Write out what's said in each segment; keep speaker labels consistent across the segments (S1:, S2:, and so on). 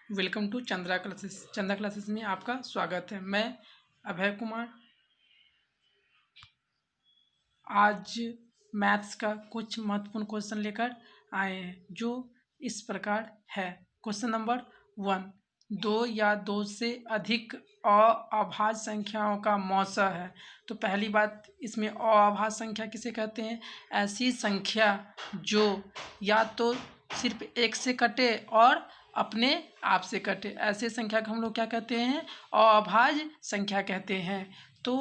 S1: Welcome to Chandra classes. Chandra classes में आपका स्वागत है। मैं अभय कुमार आज मैथ्स का कुछ महत्वपूर्ण क्वेश्चन लेकर आए हैं जो इस प्रकार है। क्वेश्चन नंबर 1, दो या दो से अधिक अभाज्य संख्याओं का मौसा है। तो पहली बात, इसमें अभाज्य संख्या किसे कहते हैं? ऐसी संख्या जो या तो सिर्फ एक से कटे और अपने आप से कटे, ऐसे संख्या को हम लोग क्या कहते हैं? अभाज्य संख्या कहते हैं। तो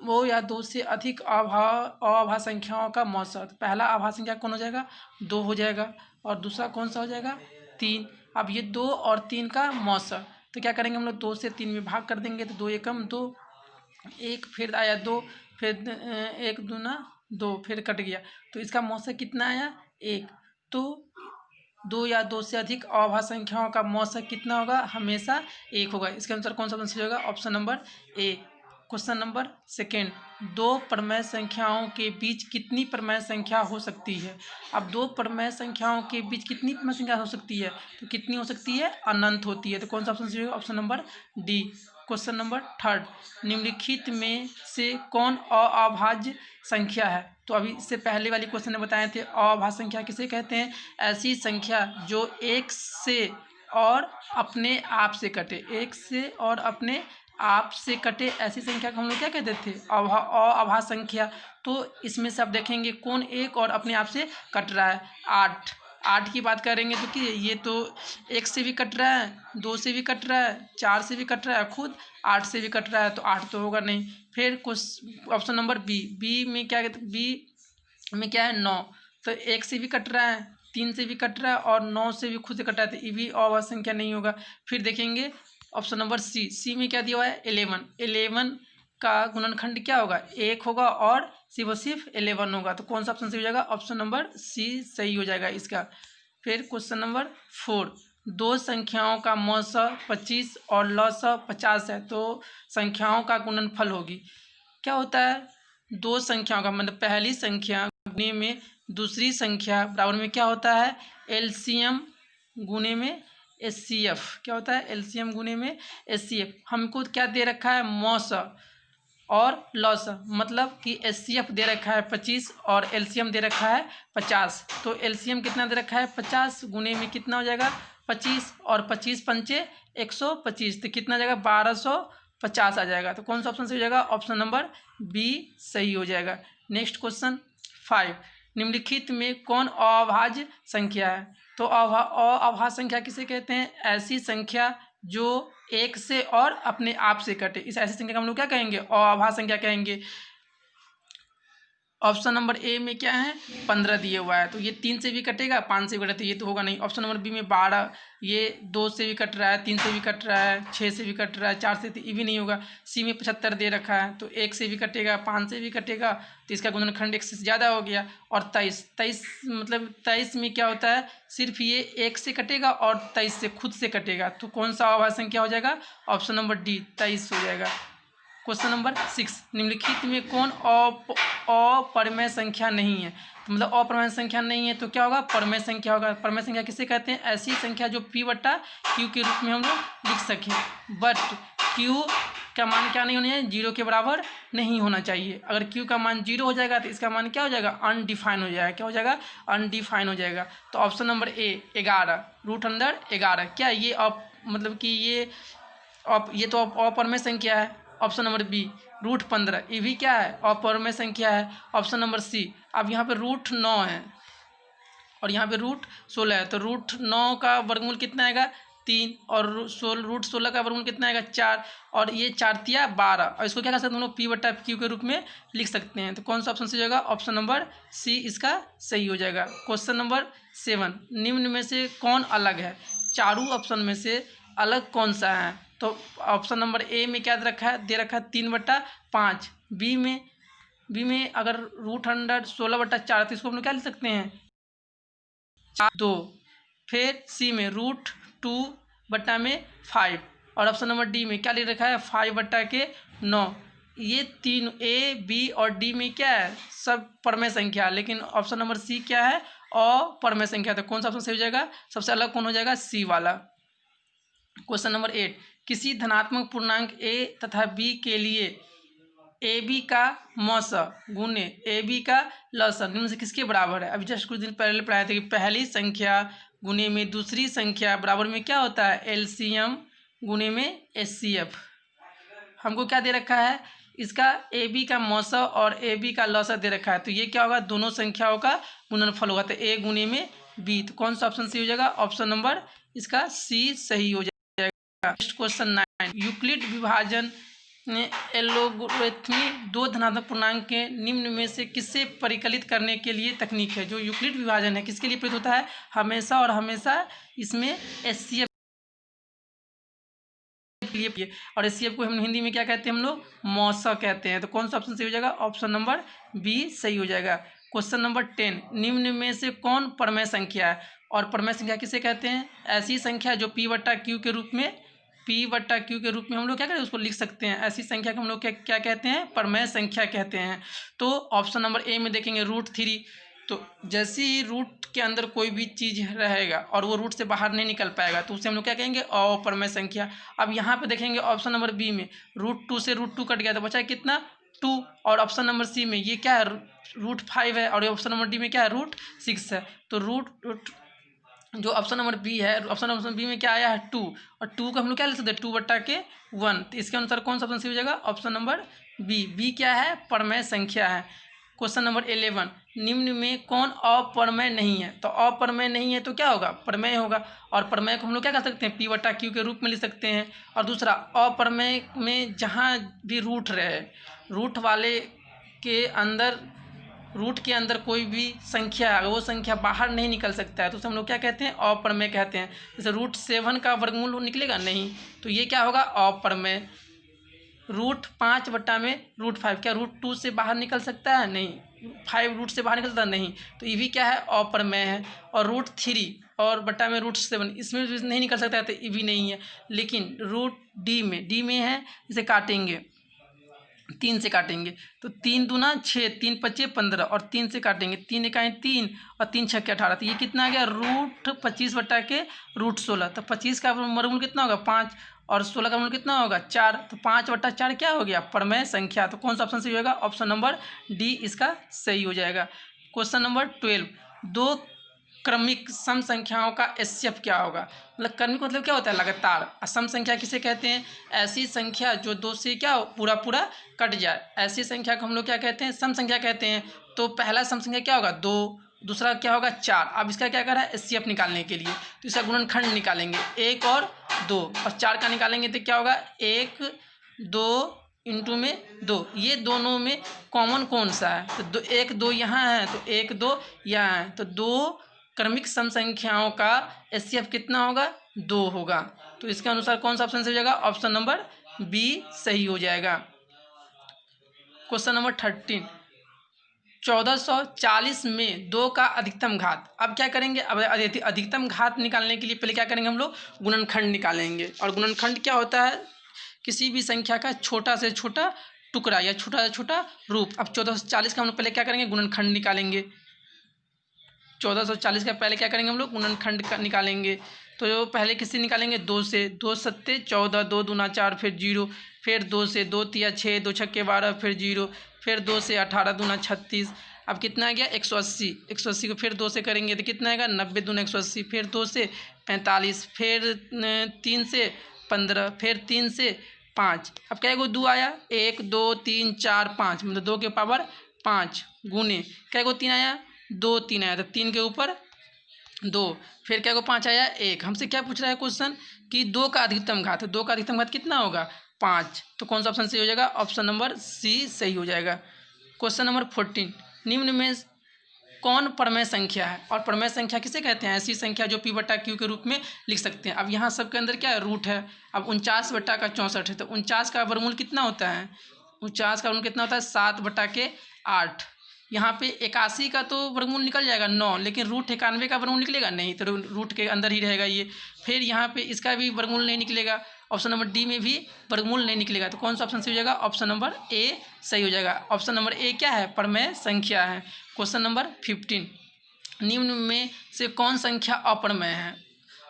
S1: वो या दो से अधिक अभाज्य संख्याओं का मौसा। तो पहला अभाज्य संख्या कौन हो जाएगा? 2 हो जाएगा। और दूसरा कौन सा हो जाएगा? 3। अब ये 2 और 3 का मौसा, तो क्या करेंगे हम लोग? 2 से 3 में भाग कर देंगे। तो 2 एकम 2, 1 फिर आया 2, फिर 1 दूना 2, फिर कट गया। तो इसका मौसा कितना आया? 1। तो 2 या 2 से अधिक अभाज्य संख्याओं का मौसा कितना होगा? हमेशा 1 होगा। इसके अनुसार कौन सा आंसर होगा? ऑप्शन नंबर ए। क्वेश्चन नंबर 2, दो परमेय संख्याओं के बीच कितनी परमेय संख्या हो सकती है? अब दो परमेय संख्याओं के बीच कितनी परमेय संख्या हो सकती है? तो कितनी हो सकती है? अनंत होती है। तो कौन सा ऑप्शन सही होगा? Option number D. Question number 3, निम्नलिखित में से कौन अभाज्य संख्या है? तो अभी इससे पहले वाली क्वेश्चन ने बताए थे अभाज्य संख्या किसे कहते हैं? ऐसी संख्या जो एक से और अपने आप से कटे, एक से और अपने आप से कटे, ऐसी संख्या को हम लोग क्या कहते थे? अभाज्य संख्या। तो इसमें से आप देखेंगे कौन एक और अपने आप से कट रहा है? 8। 8 की बात करेंगे तो कि ये तो 1 से भी कट रहा है, 2 से भी कट रहा है, 4 से भी कट रहा है, खुद 8 से भी कट रहा है। तो 8 तो होगा नहीं। फिर कुछ ऑप्शन नंबर बी। बी में क्या कहते? बी में क्या है? 9। तो 1 से भी कट रहा है, 3 से भी कट रहा है और 9 से भी खुद से कट रहा है। तो ये भी अभाज्य संख्या नहीं होगा। फिर देखेंगे ऑप्शन नंबर सी। सी में क्या दिया हुआ है? 11। 11 का गुणनखंड क्या होगा? 1 होगा और सिर्फ 11 होगा। तो कौन सा ऑप्शन सही हो जाएगा? ऑप्शन नंबर सी सही हो जाएगा इसका। फिर क्वेश्चन नंबर 4, दो संख्याओं का मौसा 25 और लौसा 50 है, तो संख्याओं का गुणनफल होगी। क्या होता है? दो संख्याओं का मतलब पहली संख्या गुणे में दूसरी संख्या बराबर में क्या होता है? एलसीएम गुणे में एचसीएफ। क्या होता है? एलसीएम गुणे में एचसीएफ। हमको क्या दे रखा है? मौसा और लौसा, मतलब कि एचसीएफ दे रखा है 25 और एलसीएम दे रखा है 50। तो एलसीएम कितना दे रखा है? 50 गुणे में कितना हो जाएगा? 25 और 25 पंचे 125, तो कितना जाएगा? 1250 आ जाएगा। तो कौन सा ऑप्शन सही हो जाएगा? ऑप्शन नंबर बी सही हो जाएगा। नेक्स्ट क्वेश्चन 5, निम्नलिखित में कौन अभाज्य संख्या है? तो अभाज्य संख्या किसे कहते हैं? ऐसी संख्या जो एक से और अपने आप से कटे, इस ऐसी संख्या का हम लोग क्या कहेंगे? अभाज्य संख्या कहेंगे। ऑप्शन नंबर ए में क्या है? 15 दिए हुआ है, तो ये 3 से भी कटेगा, 5 से भी कटेगा, तो ये तो होगा नहीं। ऑप्शन नंबर बी में 12, ये 2 से भी कट रहा है, 3 से भी कट रहा है, 6 से भी कट रहा है, 4 से, तो ये भी नहीं होगा। सी में 75 दे रखा है, तो 1 से भी कटेगा, 5 से भी कटेगा, तो इसका गुणनखंड 1 से ज़्यादा हो गया। और 23 मतलब 23 में क्या होता है? सिर्फ ये 1 से कटेगा और 23 से खुद से कटेगा। तो कौन सा अभाज्य संख्या हो जाएगा? ऑप्शन नंबर डी 23 हो जाएगा। क्वेश्चन नंबर 6, निम्नलिखित में कौन अपरमेय संख्या नहीं है? तो मतलब अपरमेय संख्या नहीं है तो क्या होगा? परमेय संख्या होगा। परमेय संख्या किसे कहते हैं? ऐसी संख्या जो p बटा q के रूप में हम लोग लिख सकें, बट q का मान क्या नहीं होना चाहिए? 0 के बराबर नहीं होना चाहिए। अगर q का मान 0 हो जाएगा तो इसका मान क्या हो जाएगा? अनडिफाइन हो जाएगा। क्या हो जाएगा? अनडिफाइन हो जाएगा। तो option number A 11, root under 11। क्या ये मतलब कि ये तो अपरमेय संख्या है। ऑप्शन नंबर बी रूट 15, ये भी क्या है? अपरमेय संख्या है। ऑप्शन नंबर सी, अब यहाँ पे रूट 9 है और यहाँ पे रूट 16 है, तो रूट 9 का वर्गमूल कितना आएगा? 3, और रूट 16 का वर्गमूल कितना आएगा? 4, और ये 4 तिया 12, और इसको क्या कर सकते हैं हम लोग? p बटा q के रूप में लिख सकते हैं। तो कौन सा ऑप्शन सही होगा? ऑप्शन नंबर सी इसका सही हो जाएगा। क्वेश्चन नंबर 7, निम्न में से कौन अलग है? चारों ऑप्शन में से अलग कौन सा है? तो ऑप्शन नंबर ए में क्या दे रखा है? 3/5। बी में अगर रूट अंडर 16/4, तो इसको हम लोग क्या लिख सकते हैं? 2। फिर सी में रूट 2/5, और ऑप्शन नंबर डी में क्या लिख रखा है? 5/9। ये तीन ए बी और डी में क्या है? सब परमेय संख्या, लेकिन ऑप्शन नंबर सी क्या है? अपरमेय संख्या। तो कौन सा ऑप्शन सही हो जाएगा? सबसे अलग कौन हो जाएगा? सी वाला। क्वेश्चन नंबर 8, किसी धनात्मक पूर्णांक a तथा b के लिए ab का मौस गुने ab का लस निम्न से किसके बराबर है। अभी जस्ट कुछ दिन पहले पढ़ाया था कि पहली संख्या गुने में दूसरी संख्या बराबर में क्या होता है, एलसीएम गुने में एचसीएफ। हमको क्या दे रखा है, इसका ए बी का मौसा और ए बी का लौसा दे रखा है, तो ये क्या होगा, दोनों संख्याओं का गुणनफल होगा, तो ए गुने में बी। तो कौन सा ऑप्शन सही हो जाएगा, ऑप्शन नंबर इसका सी सही हो जाएगा। नेक्स्ट क्वेश्चन 9, यूक्लिड विभाजन एलोगोरिथमी दो धनात्मक पूर्णांक के निम्न में से किससे परिकलित करने के लिए तकनीक है। जो यूक्लिड विभाजन है किसके लिए प्रयुक्त होता है, हमेशा और हमेशा इसमें एचसीएफ लिए, और एचसीएफ को हम हिंदी में क्या कहते हैं, हम लोग मौसा कहते हैं। तो कौन सा ऑप्शन सही हो जाएगा, ऑप्शन नंबर बी सही हो जाएगा। क्वेश्चन नंबर 10, निम्न में से कौन परमेय संख्या है, और परमेय संख्या किसे कहते हैं, ऐसी संख्या जो p बट्टा क्यू के रूप में हम लोग क्या करें, उसको लिख सकते हैं। ऐसी संख्या को हम लोग क्या कहते हैं, परमेय संख्या कहते हैं। तो ऑप्शन नंबर ए में देखेंगे √3। तो जैसे ही रूट के अंदर कोई भी चीज़ रहेगा और वो रूट से बाहर नहीं निकल पाएगा तो उसे हम लोग क्या कहेंगे, अपरमेय संख्या। अब यहाँ पे देखेंगे ऑप्शन नंबर बी में √2 से √2 कट गया तो बचा कितना, 2। और ऑप्शन नंबर सी में ये क्या है, √5 है, और ऑप्शन नंबर डी में क्या है, √6 है। तो जो ऑप्शन नंबर बी है, ऑप्शन नंबर बी में क्या आया है, 2, और 2 को हम लोग क्या ले सकते हैं, 2/1। तो इसके अनुसार कौन सा ऑप्शन सही हो जाएगा, ऑप्शन नंबर बी क्या है, परमेय संख्या है। क्वेश्चन नंबर 11, निम्न में कौन अपरमेय नहीं है। तो अपरमेय नहीं है तो क्या होगा, प्रमेय होगा, और प्रमेय को हम लोग क्या कर सकते हैं, p/q के रूप में लिख सकते हैं। और दूसरा, अपरमेय में जहाँ भी रूट रहे, रूट वाले के अंदर, रूट के अंदर कोई भी संख्या है, वो संख्या बाहर नहीं निकल सकता है तो उसे हम लोग क्या कहते हैं, अपरमेय कहते हैं। जैसे √7 का वर्गमूल निकलेगा नहीं, तो ये क्या होगा, अपरमेय। √5 में √5 क्या √2 से बाहर निकल सकता है, नहीं। 5 रूट से बाहर निकल सकता है, नहीं। तो ये भी क्या है, अपरमेय है। और √3 और बट्टा में √7 इसमें भी नहीं निकल सकता है, तो ये भी नहीं है। लेकिन डी में है, इसे काटेंगे 3 से काटेंगे तो 3 दूना 6, 3 पच्चे 15, और 3 से काटेंगे 3 इकाई 3 और 3 छक्के 18, तो ये कितना आ गया, √25/√16। तो 25 का वर्गमूल कितना होगा, 5, और 16 का वर्गमूल कितना होगा, 4। तो 5/4 क्या हो गया, परमेय संख्या। तो कौन सा ऑप्शन सही होगा, ऑप्शन नंबर डी इसका सही हो जाएगा। क्वेश्चन नंबर 12, दो क्रमिक सम संख्याओं का एचसीएफ क्या होगा। मतलब क्रमिक मतलब क्या होता है, लगातार। सम संख्या किसे कहते हैं, ऐसी संख्या जो 2 से क्या पूरा कट जाए, ऐसी संख्या को हम लोग क्या कहते हैं, सम संख्या कहते हैं। तो पहला सम संख्या क्या होगा, 2, दूसरा क्या होगा, 4। अब इसका क्या करा है, एचसीएफ निकालने के लिए तो इसका गुणनखंड निकालेंगे, 1 और 2, और 4 का निकालेंगे तो क्या होगा, 1 2 इंटू में 2। ये दोनों में कॉमन कौन सा है, तो 1 2 यहाँ है, तो 1 2 यहाँ है, तो 2 क्रमिक सम संख्याओं का एचसीएफ कितना होगा, 2 होगा। तो इसके अनुसार कौन सा ऑप्शन सही हो जाएगा, ऑप्शन नंबर बी सही हो जाएगा। क्वेश्चन नंबर 13, 1440 में 2 का अधिकतम घात। अब क्या करेंगे, अब अधिकतम घात निकालने के लिए पहले क्या करेंगे, हम लोग गुणनखंड निकालेंगे। और गुणनखंड क्या होता है, किसी भी संख्या का छोटा से छोटा टुकड़ा या छोटा से छोटा रूप। अब 1440 का हम लोग पहले क्या करेंगे, गुणनखंड निकालेंगे। 1440 का पहले क्या करेंगे, हम लोग गुणनखंड निकालेंगे। तो पहले किससे निकालेंगे, 2 से। 2 सत्ते 14, 2 दूना 4, फिर 0, फिर 2 से, 2 तिया 6, 2 छक्के 12, फिर 0, फिर 2 से 18 दूना 36। अब कितना आ गया, 180। 180 को फिर 2 से करेंगे तो कितना आएगा, 90 दूना 180, फिर 2 से 45, फिर 3 से 15, फिर 3 से 5। अब क्या 2 आया, 1 2 3 4 5, मतलब 2 के पावर 5 गुने क्या 3 आया, 2 3 आया, तो 3 के ऊपर 2, फिर क्या 5 आया 1। हमसे क्या पूछ रहा है क्वेश्चन कि 2 का अधिकतम घात, 2 का अधिकतम घात कितना होगा, 5। तो कौन सा ऑप्शन सही हो जाएगा, ऑप्शन नंबर सी सही हो जाएगा। क्वेश्चन नंबर 14, निम्न में कौन परमेय संख्या है। और परमेय संख्या किसे कहते हैं, ऐसी संख्या जो p/q के रूप में लिख सकते हैं। अब यहाँ सबके अंदर क्या है, रूट है। अब 49/64 है, तो 49 का वर्गमूल कितना होता है, 49 का वर्गमूल कितना होता है, 7/8। यहाँ पे 81 का तो वर्गमूल निकल जाएगा 9, लेकिन √91 का वर्गमूल निकलेगा नहीं, तो रूट के अंदर ही रहेगा ये। फिर यहाँ पे इसका भी वर्गमूल नहीं निकलेगा, ऑप्शन नंबर डी में भी वर्गमूल नहीं निकलेगा। तो कौन सा ऑप्शन सही हो जाएगा, ऑप्शन नंबर ए सही हो जाएगा। ऑप्शन नंबर ए क्या है, परमेय संख्या है। क्वेश्चन नंबर 15, निम्न में से कौन संख्या अपरमेय है।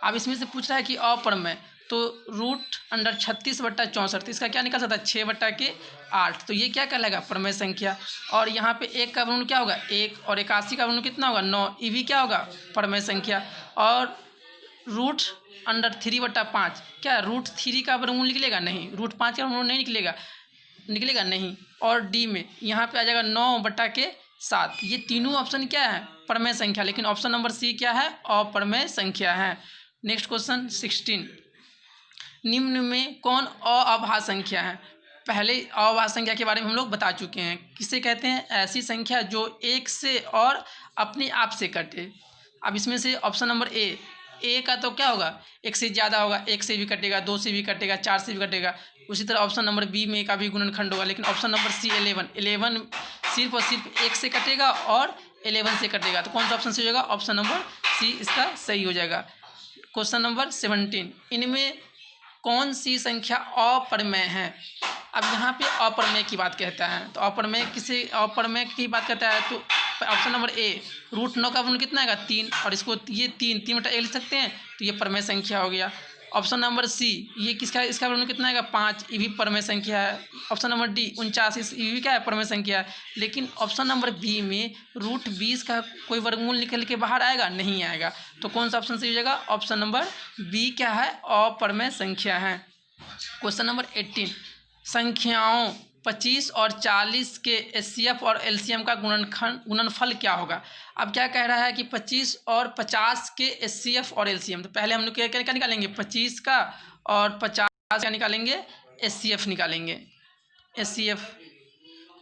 S1: अब इसमें से पूछ रहा है कि अप्रमेय, तो √36/64, तो इसका क्या निकल सकता है 6/8। तो ये क्या कहलाएगा प्रमेय संख्या। और यहाँ पे 1 का वर्गमूल क्या होगा 1, और 81 का वर्गमूल कितना होगा 9, ये भी क्या होगा प्रमेय संख्या। और √3/5, क्या √3 का वर्गमूल निकलेगा नहीं, √5 का वर्गमूल नहीं निकलेगा नहीं। और डी में यहाँ पे आ जाएगा 9/7। ये तीनों ऑप्शन क्या है प्रमेय संख्या, लेकिन ऑप्शन नंबर सी क्या है अप्रमेय संख्या है। नेक्स्ट क्वेश्चन 16, निम्न में कौन अभाज्य संख्या है। पहले अभाज्य संख्या के बारे में हम लोग बता चुके हैं। किसे कहते हैं, ऐसी संख्या जो 1 से और अपने आप से कटे। अब इसमें से ऑप्शन नंबर ए का तो क्या होगा 1 से ज़्यादा होगा, 1 से भी कटेगा, 2 से भी कटेगा, 4 से भी कटेगा। उसी तरह ऑप्शन नंबर बी में का भी गुणनखंड होगा। लेकिन ऑप्शन नंबर सी 11 सिर्फ और सिर्फ 1 से कटेगा और 11 से कटेगा। तो कौन सा ऑप्शन सही होगा, ऑप्शन नंबर सी इसका सही हो जाएगा। क्वेश्चन नंबर 17, इनमें कौन सी संख्या अप्रमेय है। अब यहाँ पे अप्रमेय की बात कहता है, तो अप्रमेय की बात कहता है तो ऑप्शन नंबर ए √9 का वर्गमूल कितना आएगा 3, और इसको ये 3/1 लिख सकते हैं, तो ये प्रमेय संख्या हो गया। ऑप्शन नंबर सी ये इसका वर्गमूल कितना आएगा 5, ये भी प्रमेय संख्या है। ऑप्शन नंबर डी 49, ये भी क्या है प्रमेय संख्या है। लेकिन ऑप्शन नंबर बी में √20 का कोई वर्गमूल निकल के बाहर आएगा नहीं आएगा। तो कौन सा ऑप्शन सही हो जाएगा, ऑप्शन नंबर बी क्या है अप्रमेय संख्या है। क्वेश्चन नंबर 18, संख्याओं 25 और 40 के एचसीएफ और एलसीएम का गुणनफल क्या होगा। अब क्या कह रहा है कि 25 और 50 के एचसीएफ और एलसीएम, तो पहले हम लोग क्या निकालेंगे 25 का और 50 का निकालेंगे, एचसीएफ निकालेंगे। एचसीएफ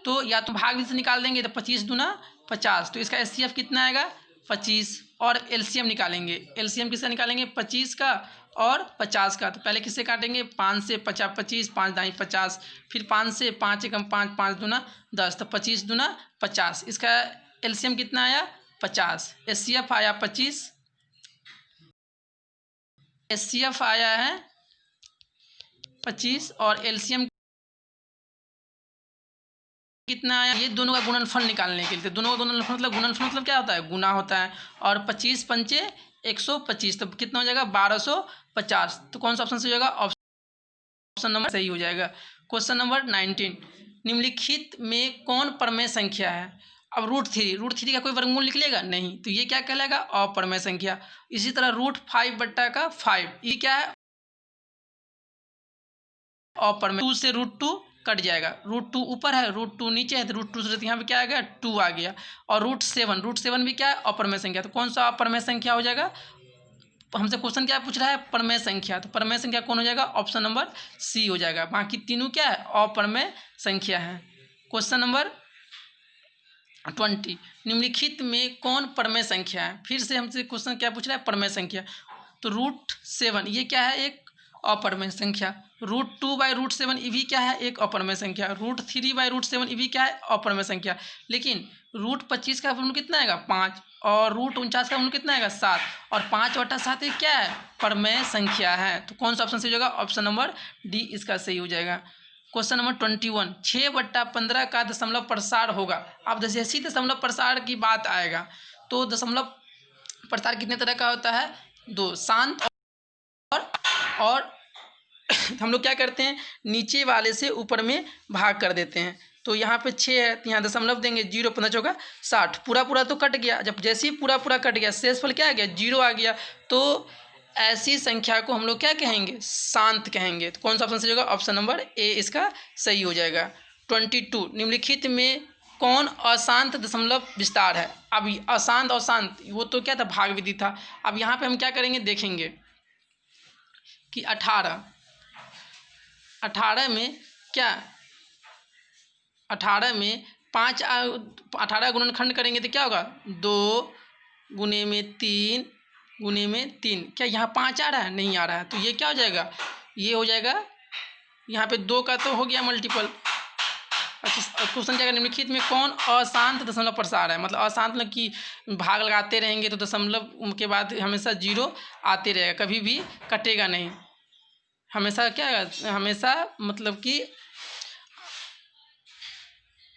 S1: तो या तो भाग भी से निकाल देंगे, तो 25 दूना 50, तो इसका एचसीएफ कितना आएगा 25। और एलसीएम निकालेंगे, एलसीएम किसका निकालेंगे 25 का और 50 का। तो पहले किससे काटेंगे 5 से 50 25, 5 दाई 50, फिर 5 से 5 एकम 5, 5 दूना 10, तो 25 दूना 50। इसका एलसीएम कितना आया 50। एचसीएफ आया 25, एचसीएफ आया है 25 और एलसीएम कितना आया। ये दोनों का गुणनफल निकालने के लिए, दोनों का गुणनफल मतलब क्या होता है गुना होता है। और 25 पंचे 125, तो कितना हो जाएगा 1250। तो कौन सा ऑप्शन सही हो जाएगा, ऑप्शन नंबर सही हो जाएगा। क्वेश्चन नंबर 19, निम्नलिखित में कौन प्रमेय संख्या है। अब √3 का कोई वर्गमूल निकलेगा नहीं, तो ये क्या कहलाएगा अप्रमेय संख्या। इसी तरह √5/5 ये क्या है अप्रमेय। 2 से √2 कट जाएगा, √2 ऊपर है √2 नीचे है, तो √2 से यहाँ पे क्या आ गया 2 आ गया। और √7 भी क्या है अप्रमेय संख्या। तो कौन सा अप्रमेय संख्या हो जाएगा, हमसे क्वेश्चन क्या पूछ रहा है प्रमेय संख्या, तो प्रमेय संख्या कौन हो जाएगा ऑप्शन नंबर सी हो जाएगा। बाकी तीनों क्या है अप्रमेय संख्या है। क्वेश्चन नंबर 20, निम्नलिखित में कौन प्रमेय संख्या है। फिर से हमसे क्वेश्चन क्या पूछ रहा है प्रमेय संख्या। तो √7 ये क्या है एक अप्रमेय संख्या। √2/√7 ये भी क्या है एक अप्रमेय संख्या। √3/√7 ये भी क्या है अप्रमेय संख्या। लेकिन √25 का वर्गमूल कितना आएगा 5, और √49 का वर्गमूल कितना आएगा 7, और 5/7 ये क्या है प्रमेय संख्या है। तो कौन सा ऑप्शन सही हो जाएगा, ऑप्शन नंबर डी इसका सही हो जाएगा। क्वेश्चन नंबर 21, 6/15 का दशमलव प्रसार होगा। अब जैसे ही दशमलव प्रसार की बात आएगा तो दशमलव प्रसार कितने तरह का होता है, 2, शांत और हम लोग क्या करते हैं नीचे वाले से ऊपर में भाग कर देते हैं। तो यहाँ पे 6 है, तो यहाँ दशमलव देंगे 0, 15 चौका 60, पूरा तो कट गया। जब जैसे ही पूरा कट गया शेषफल क्या आ गया 0 आ गया। तो ऐसी संख्या को हम लोग क्या कहेंगे शांत कहेंगे। तो कौन सा ऑप्शन सही होगा, ऑप्शन नंबर ए इसका सही हो जाएगा। 22, निम्नलिखित में कौन अशांत दशमलव विस्तार है। अब अशांत और शांत वो तो क्या था भाग विधि था। अब यहाँ पे हम क्या करेंगे देखेंगे कि 18 में क्या 18 में 18 गुणनखंड करेंगे तो क्या होगा 2 गुने में 3 गुने में 3। क्या यहाँ 5 आ रहा है, नहीं आ रहा है, तो ये क्या हो जाएगा ये हो जाएगा यहाँ पे 2 का तो हो गया मल्टीपल। क्वेश्चन क्या निम्नलिखित में कौन अशांत दशमलव प्रसार है। मतलब अशांत मतलब कि भाग लगाते रहेंगे तो दशमलव के बाद हमेशा 0 आते रहेगा, कभी भी कटेगा नहीं। हमेशा क्या है हमेशा मतलब कि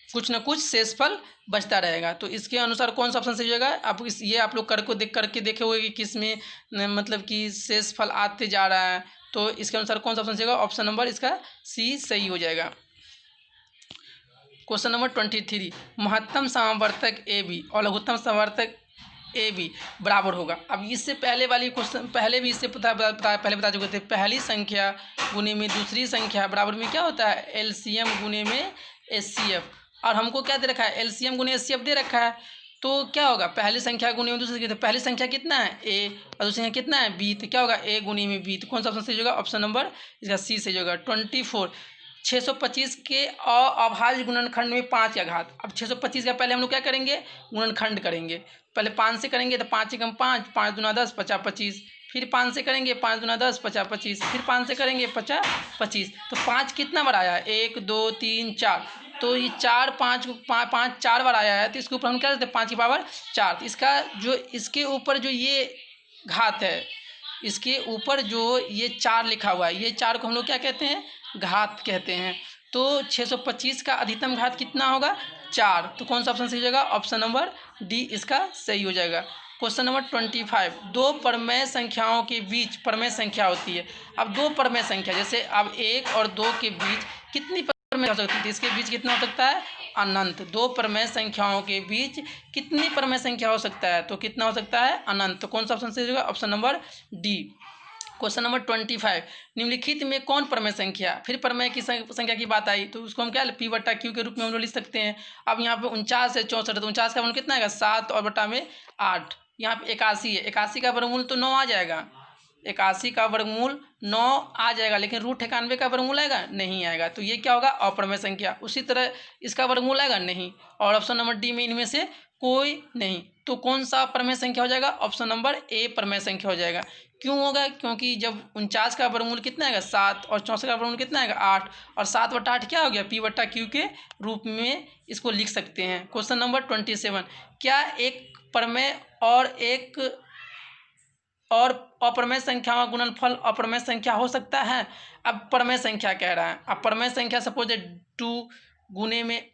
S1: कुछ ना कुछ शेषफल बचता रहेगा। तो इसके अनुसार कौन सा ऑप्शन सही होगा? आप ये आप लोग करके देखे होंगे कि किस में मतलब कि शेषफल आते जा रहा है। तो इसके अनुसार कौन सा ऑप्शन सही होगा? ऑप्शन नंबर इसका सी सही हो जाएगा। क्वेश्चन नंबर 23, महत्तम समावर्तक ए बी और लघुत्तम समावर्तक ए बी बराबर होगा। अब इससे पहले वाली क्वेश्चन पहले भी इससे पहले बता चुके थे। पहली संख्या गुने में दूसरी संख्या बराबर में क्या होता है? एलसीएम गुने में एचसीएफ। और हमको क्या दे रखा है? एलसीएम गुने एचसीएफ दे रखा है। तो क्या होगा? पहली संख्या गुने में दूसरी संख्या। तो पहली संख्या कितना है? ए, और दूसरी संख्या कितना है? बी। तो क्या होगा? ए गुने में बी। तो कौन सा ऑप्शन सही होगा? ऑप्शन नंबर इसका सी सही होगा। 24, 625 के अभाज्य गुणनखंड में 5 का घात। अब 625 का पहले हम लोग क्या करेंगे? गुणनखंड करेंगे। पहले 5 से करेंगे तो 5 एकम 5, 5 दूना 10, 50 25। फिर 5 से करेंगे 5 दूना 10, 50 25। फिर 5 से करेंगे 50 25। तो 5 कितना बार आया है? 1 2 3 4। तो ये 4 5 5 4 बार आया है। तो इसके ऊपर हम क्या करते हैं? 5 की पावर 4। तो इसका जो इसके ऊपर जो ये घात है, इसके ऊपर जो ये 4 लिखा हुआ है, ये 4 को हम लोग क्या कहते हैं? घात कहते हैं। तो 625 का अधिकतम घात कितना होगा? 4। तो कौन सा ऑप्शन सही हो जाएगा? ऑप्शन नंबर डी इसका सही हो जाएगा। क्वेश्चन नंबर 25, दो परमेय संख्याओं के बीच परमेय संख्या होती है। अब दो परमेय संख्या जैसे अब 1 और 2 के बीच कितनी परमेय हो सकती है? इसके बीच कितना हो सकता है? अनंत। दो परमेय संख्याओं के बीच कितनी परमेय संख्या हो सकता है? तो कितना हो सकता है? अनंत। तो कौन सा ऑप्शन सही होगा? Option number D. Question number 25, निम्नलिखित में कौन परमेय संख्या? फिर परमेय की संख्या की बात आई तो उसको हम क्या पी बट्टा क्यू के रूप में हम लोग लिख सकते हैं। अब यहाँ पे 49 है 64, तो 49 का वर्गमूल कितना आएगा? 7 और बटा में 8। यहाँ पे 81 है, 81 का वर्गमूल तो 9 आ जाएगा। 81 का वर्गमूल 9 आ जाएगा, लेकिन रूट 91 का वर्गमूल आएगा? नहीं आएगा। तो ये क्या होगा? अपरमेय संख्या। उसी तरह इसका वर्गमूल आएगा? नहीं। और ऑप्शन नंबर डी में इनमें से कोई नहीं। तो कौन सा परमेय संख्या हो जाएगा? ऑप्शन नंबर ए परमेय संख्या हो जाएगा। क्यों होगा? क्योंकि जब 49 का वर्गमूल कितना आएगा? 7 और 64 का वर्गमूल कितना आएगा? 8 और 7 बटा 8 क्या हो गया? पी बट्टा क्यू के रूप में इसको लिख सकते हैं। क्वेश्चन नंबर 27, क्या एक परमेय और अपरमेय संख्याओं का गुणनफल अपरमेय संख्या हो सकता है? अब परमेय संख्या कह रहा है। अब परमेय संख्या सपोज 2 गुने में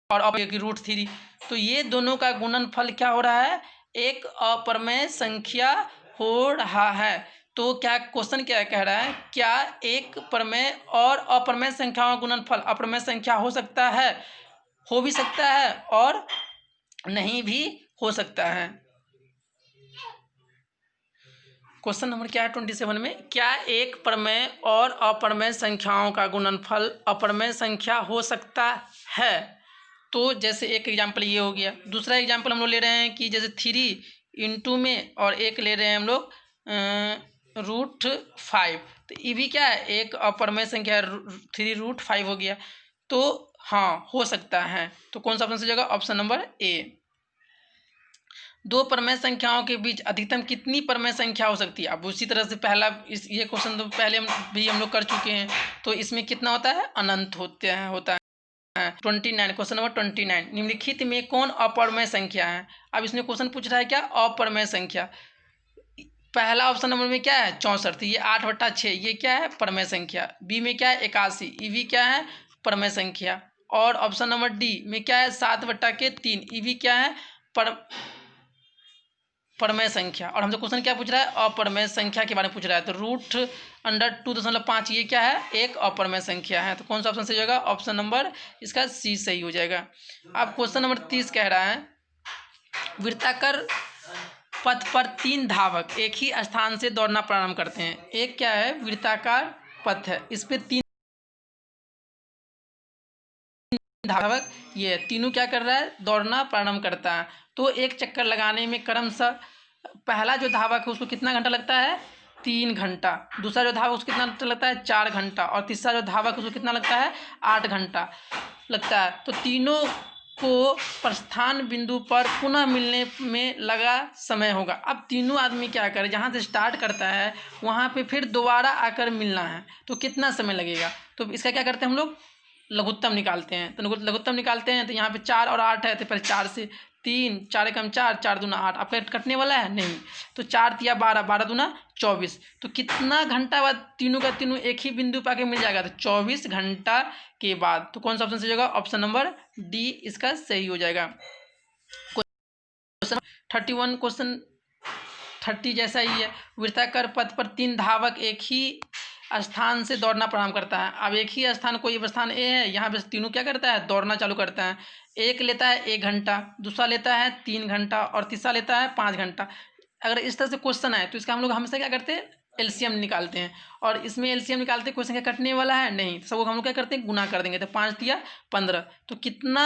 S1: और √3, तो ये दोनों का गुणनफल क्या हो रहा है? एक अपरमेय संख्या हो रहा है। तो क्या क्वेश्चन क्या कह रहा है? क्या एक परमेय और अपरमेय संख्याओं का गुणनफल अपरमेय संख्या हो सकता है? हो भी सकता है और नहीं भी हो सकता है। क्वेश्चन नंबर क्या है 27 में? क्या एक परमेय और अपरमेय संख्याओं का गुणनफल अपरमेय संख्या हो सकता है? तो जैसे एक एग्जाम्पल ये हो गया। दूसरा एग्जाम्पल हम लोग ले रहे हैं कि जैसे 3 इंटू में और एक ले रहे हैं हम लोग √5। तो ये भी क्या है? एक अपरमेय संख्या 3√5 हो गया। तो हाँ हो सकता है। तो कौन सा ऑप्शन सही होगा? ऑप्शन नंबर ए। दो परमेय संख्याओं के बीच अधिकतम कितनी परमेय संख्या हो सकती है? अब उसी तरह से पहला ये क्वेश्चन तो पहले हम लोग कर चुके हैं। तो इसमें कितना होता है? अनंत होता है। 29, क्वेश्चन नंबर 29, निम्नलिखित में कौन अपरमेय संख्या है? अब इसमें क्वेश्चन पूछ रहा है क्या? अपरमेय संख्या। पहला ऑप्शन नंबर में क्या है? 64। तो ये 8 बटा 6 ये क्या है? परमेय संख्या। बी में क्या है? 81। ई भी क्या है? परमेय संख्या। और ऑप्शन नंबर डी में क्या है? 7 बटा के 3 ई भी क्या है? परमेय संख्या। और हमसे क्वेश्चन क्या पूछ रहा है? अपरमेय संख्या के बारे में पूछ रहा है। तो √2.5 ये क्या है? एक अपरमेय संख्या है। तो कौन सा ऑप्शन सही होगा? ऑप्शन नंबर इसका सी सही हो जाएगा। अब क्वेश्चन नंबर 30 कह रहा है, वृत्ताकार पथ पर 3 धावक एक ही स्थान से दौड़ना प्रारंभ करते हैं। एक क्या है? वृत्ताकार पथ है, इस पे 3 धावक ये तीनों क्या कर रहा है? दौड़ना प्रारंभ करता है। तो एक चक्कर लगाने में क्रमशः पहला जो धावक है उसको कितना घंटा लगता है? 3 घंटा। दूसरा जो धावक उसको कितना लगता है? 4 घंटा। और तीसरा जो धावक उसको कितना लगता है? 8 घंटा लगता है। तो तीनों को प्रस्थान बिंदु पर पुनः मिलने में लगा समय होगा। अब तीनों आदमी क्या करें? जहाँ से स्टार्ट करता है वहाँ पे फिर दोबारा आकर मिलना है, तो कितना समय लगेगा? तो इसका क्या करते हैं हम लोग? लघुत्तम निकालते हैं। तो लघुत्तम निकालते हैं तो यहाँ पे 4 और 8 है, तो पहले 4 से 3, 4 एकम 4, 4 दूना 8। आपका कटने वाला है नहीं, तो 4 तिया 12, 12 दूना 24। तो कितना घंटा बाद तीनों का तीनों एक ही बिंदु पर आके मिल जाएगा, तो 24 घंटा के बाद। तो कौन सा ऑप्शन सही होगा, ऑप्शन नंबर डी इसका सही हो जाएगा। क्वेश्चन 31, क्वेश्चन 30 जैसा ही है। वृत्ताकार पथ पर 3 धावक एक ही स्थान से दौड़ना प्रारंभ करता है। अब एक ही स्थान, कोई स्थान ए है, यहाँ पे तीनों क्या करता है, दौड़ना चालू करता है। एक लेता है 1 घंटा, दूसरा लेता है 3 घंटा और तीसरा लेता है 5 घंटा। अगर इस तरह से क्वेश्चन आए तो इसका हम लोग हमेशा क्या करते हैं, एलसीएम निकालते हैं। और इसमें एलसीएम निकालते हैं, क्वेश्चन क्या कटने वाला है नहीं, सब हम लोग क्या करते हैं, गुना कर देंगे। तो 5 तिया 15, तो कितना,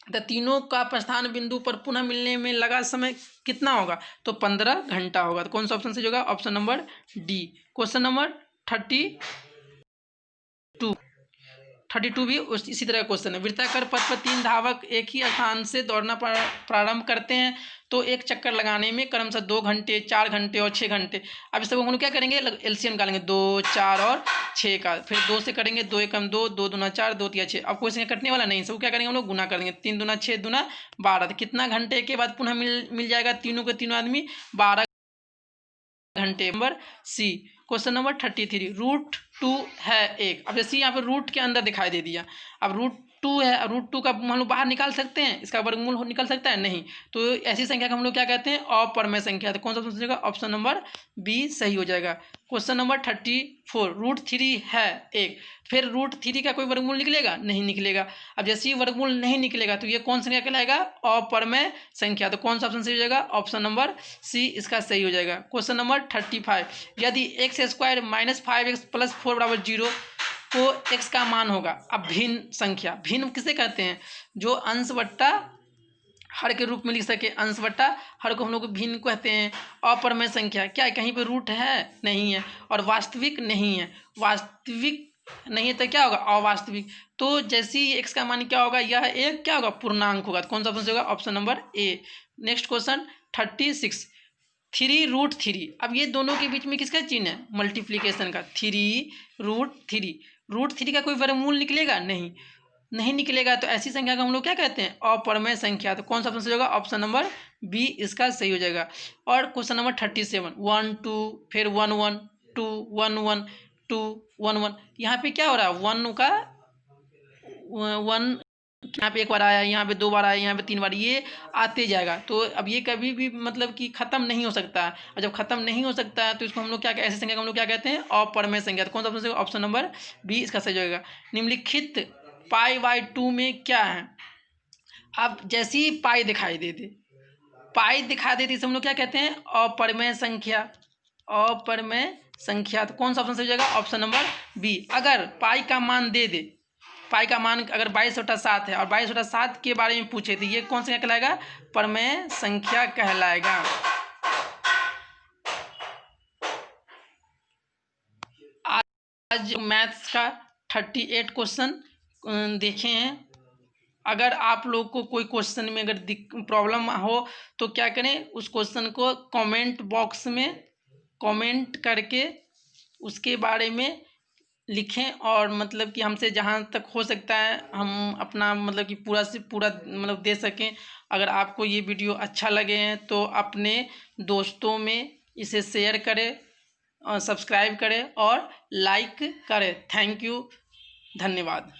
S1: तो तीनों का प्रस्थान बिंदु पर पुनः मिलने में लगा समय कितना होगा, तो 15 घंटा होगा। तो कौन सा ऑप्शन सही होगा, option number D. Question number 32 भी इसी तरह का क्वेश्चन है। वृत्ताकार पथ पर 3 धावक एक ही स्थान से दौड़ना प्रारंभ करते हैं, तो एक चक्कर लगाने में क्रमशः 2 घंटे, 4 घंटे और 6 घंटे। अब इस सब हम लोग क्या करेंगे, एलसीएम निकालेंगे 2, 4 और 6 का। फिर 2 से करेंगे, 2 एकम 2, 2 दूना 4, 2 तिया 6। अब क्वेश्चन कटने वाला नहीं, सब क्या करेंगे हम लोग, गुना कर देंगे। 3 दूना 6 दूना 12। तो कितना घंटे के बाद पुनः मिल जाएगा तीनों के तीनों आदमी, 12 घंटे। Number C. क्वेश्चन नंबर 33, √2 है 1। अब जैसे यहाँ पे रूट के अंदर दिखाई दे दिया, अब √2 है, √2 का हम लोग बाहर निकाल सकते हैं, इसका वर्गमूल निकल सकता है नहीं। तो ऐसी संख्या का हम लोग क्या कहते हैं, अपरमेय संख्या। तो कौन सा ऑप्शन होगा, ऑप्शन नंबर बी सही हो जाएगा। क्वेश्चन नंबर 34, √3 है 1। फिर √3 का कोई वर्गमूल निकलेगा, नहीं निकलेगा। अब जैसे ही वर्गमूल नहीं निकलेगा तो ये कौन संख्या कहलाएगा, अपरमेय संख्या। तो कौन सा ऑप्शन सही हो जाएगा, ऑप्शन नंबर सी इसका सही हो जाएगा। क्वेश्चन नंबर 35, यदि x² - 5x + 4 = 0 तो x का मान होगा। अब भिन्न संख्या, भिन्न किसे कहते हैं, जो अंश बट्टा हर के रूप में लिख सके, अंश बट्टा हर को हम लोग भिन्न कहते हैं। अपरमेय संख्या क्या है, कहीं पे रूट है नहीं है, और वास्तविक नहीं है। वास्तविक नहीं है तो क्या होगा, अवास्तविक। तो जैसे ही x का मान क्या होगा, यह एक क्या होगा, पूर्णांक होगा। तो कौन सा ऑप्शन होगा, ऑप्शन नंबर ए। Next question 36, 3√3। अब ये दोनों के बीच में किसका चिन्ह है, मल्टीप्लीकेशन का। 3√3, √3 का कोई वर्गमूल निकलेगा नहीं निकलेगा। तो ऐसी संख्या को हम लोग क्या कहते हैं, अपरमेय संख्या। तो कौन सा ऑप्शन सही होगा, ऑप्शन नंबर बी इसका सही हो जाएगा। और क्वेश्चन नंबर 37, 1 2, फिर 1 1 2 1 1 2 1 1। यहाँ पे क्या हो रहा है, 1 का 1 यहाँ पे 1 बार आया, यहाँ पे 2 बार आया, यहाँ पे 3 बार, ये आते जाएगा। तो अब ये कभी भी मतलब कि खत्म नहीं हो सकता है। और जब खत्म नहीं हो सकता है तो इसको हम लोग क्या, ऐसी संख्या को हम लोग क्या कहते हैं, अपरमेय संख्या। तो कौन सा ऑप्शन, ऑप्शन नंबर बी इसका सही होगा। निम्नलिखित π/2 में क्या है। अब जैसी ही पाई दिखाई देती, इसे हम लोग क्या कहते हैं, अपरमेय संख्या। अपरमेय संख्या। तो कौन सा ऑप्शन सही हो जाएगा, ऑप्शन नंबर बी। अगर पाई का मान दे दे, पाई का मान अगर 22/7 है और 22/7 के बारे में पूछे तो ये कौन सा कहलाएगा, परमेय संख्या कहलाएगा। आज मैथ्स का 38 क्वेश्चन देखे हैं। अगर आप लोग को कोई क्वेश्चन में अगर प्रॉब्लम हो तो क्या करें, उस क्वेश्चन को कमेंट बॉक्स में कमेंट करके उसके बारे में लिखें, और मतलब कि हमसे जहाँ तक हो सकता है हम अपना मतलब कि पूरा से पूरा मतलब दे सकें। अगर आपको ये वीडियो अच्छा लगे हैं तो अपने दोस्तों में इसे शेयर करें, सब्सक्राइब करें और लाइक करें। थैंक यू, धन्यवाद।